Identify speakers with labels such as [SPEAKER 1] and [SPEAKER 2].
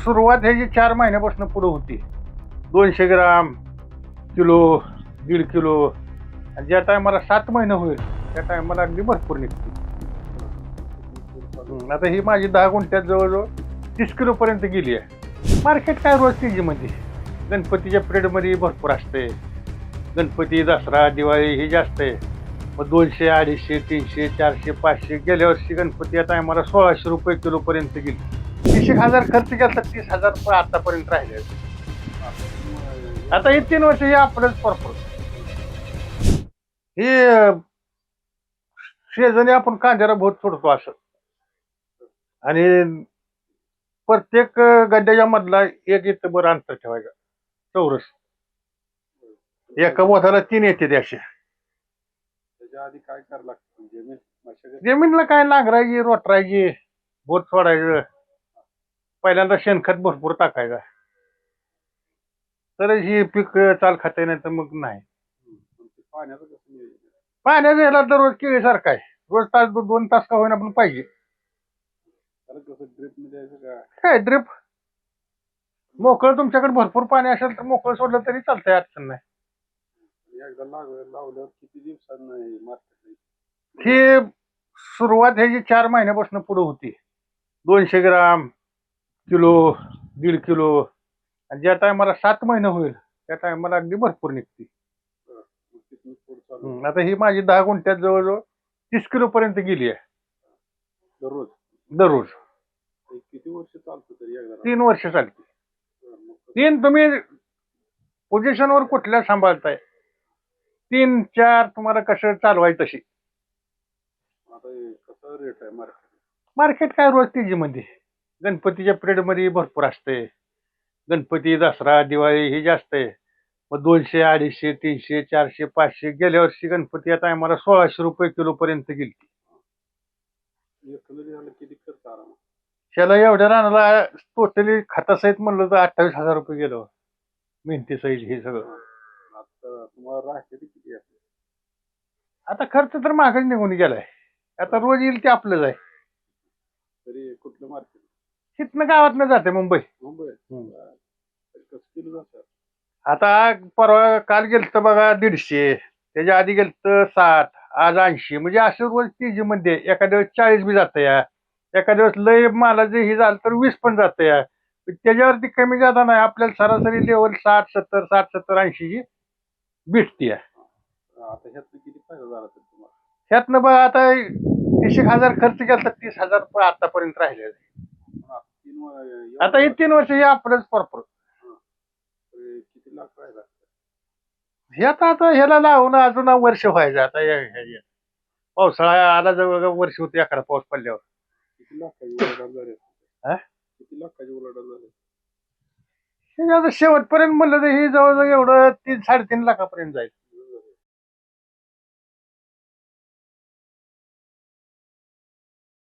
[SPEAKER 1] सुरुवात ह्याची 4 महिन्यापासून पुढे होती. 200 ग्राम, किलो, 1.5 किलो आणि ज्या टायमाला 7 महिने होईल त्या टायमाला अगदी भरपूर निघते. आता ही माझी 10 गुंठ्यात जवळजवळ 30 किलो पर्यंत गेली आहे. मार्केट काय रोज तेजीमध्ये. गणपतीच्या पिरियडमध्ये भरपूर असते. गणपती, दसरा, दिवाळी हे जास्त आहे. मग 200, 250, 300, 400, 500 गेल्या वर्षी गणपती या टायमाला 1600 रुपये किलो पर्यंत गेली. 30,000 खर्च केला तर 30,000 रुपये आतापर्यंत राहिले. आता हे 3 वर्ष हे आपलंच परफॉर्म. हे शेजारी आपण कांद्याला भोत सोडतो असं आणि प्रत्येक गड्ड्याच्या मधला एक इथं बरं अंतर ठेवायचं चौरस. एका बोधाला 3 येते असे.
[SPEAKER 2] त्याच्या आधी काय करावं लागतं? जमीन मशागत
[SPEAKER 1] जमीनला काय नांगरायची, रोटरायची, बोध सोडायचं, पहिल्यांदा शेणखत भरपूर टाकायचा तर ही पीक चाल खाते, नाही तर मग नाही.
[SPEAKER 2] पाण्याचं कसं नियोजन?
[SPEAKER 1] पाण्याचा याला दररोज केळीसारखा आहे. रोज तास 2 तास का होईना पण पाहिजे.
[SPEAKER 2] त्याला कसं ड्रिप मध्ये द्यायचं का?
[SPEAKER 1] काय ड्रिप मोकळं तुमच्याकडे भरपूर पाणी असेल तर मोकळं सोडलं तरी चालतंय, अडचण नाही.
[SPEAKER 2] एकदा लावल्यावर किती दिवसांनी मार्केट?
[SPEAKER 1] ही सुरुवात ह्याची 4 महिन्यापासून पुढे होती. 200 ग्राम, किलो, 1.5 किलो आणि ज्या टायमाला 7 महिने होईल त्या टायमाला अगदी भरपूर निघते. आता ही माझी 10 गुंठ्यात जवळजवळ 30 किलो पर्यंत गेली आहे
[SPEAKER 2] दररोज.
[SPEAKER 1] दररोज.
[SPEAKER 2] किती वर्ष चालतं तरी एकदा?
[SPEAKER 1] 3 वर्ष चालते. 3 तुम्ही पोझिशनवर कुठल्या सांभाळताय, 3-4 तुम्हाला कसं चालवायचं तशी.
[SPEAKER 2] आता कसं रेट आहे मार्केट?
[SPEAKER 1] मार्केट काय रोज तेजीमध्ये. गणपतीच्या पिरियडमध्ये भरपूर असते. गणपती, दसरा, दिवाळी हे जास्त आहे. मग 200, 250, 300, 400, 500 गेल्या वर्षी गणपती या टायमाला 1600 रुपये किलो पर्यंत गेली.
[SPEAKER 2] किती खर्च आला?
[SPEAKER 1] त्याला एवढ्या रानाला टोटली खतासहित म्हणलं तर 28,000 रुपये गेलो. मेहनती सहित हे सगळं.
[SPEAKER 2] आता तुम्हाला राहते किती आहे?
[SPEAKER 1] आता खर्च तर मागच निघून गेलाय. आता रोज येईल ते आपलंच आहे.
[SPEAKER 2] तरी कुठलं मार्केट?
[SPEAKER 1] तिथनं गावातनं जाते मुंबई.
[SPEAKER 2] कसं किलो जातं?
[SPEAKER 1] आता परवा काल गेलतं बघा 150, त्याच्या आधी गेलतं 60, आज 80. म्हणजे असं रोज तेजीमध्ये. एका दिवस 40 बी जातं या, एका दिवस लय मालाचं हे झालं तर 20 पण जातं या. त्याच्यावरती कमी जाता नाही. आपल्याला सरासरी लेवल 60-70, 60-70, 80 ची भेटते.
[SPEAKER 2] आता ह्यातनं किती फायदा झाला तर तुम्हाला?
[SPEAKER 1] ह्यातनं बघा आता 30,000 खर्च केला तर 30,000 रुपये आतापर्यंत राहिले. आता हे 3 वर्ष हे आपलंच परफॉर्म.
[SPEAKER 2] किती लाख राहिला?
[SPEAKER 1] हे आता ह्याला लावून अजून वर्ष व्हायचं. आता पावसाळा आला जवळ वर्ष होते एखादा पाऊस पडल्यावर.
[SPEAKER 2] किती लाखाची उलाढाल झाली?
[SPEAKER 1] हा?
[SPEAKER 2] किती लाखाची उलाढाल झाली?
[SPEAKER 1] हे आता शेवटपर्यंत म्हणलं तर हे जवळजवळ एवढं 3-3.5 लाखापर्यंत जाईल.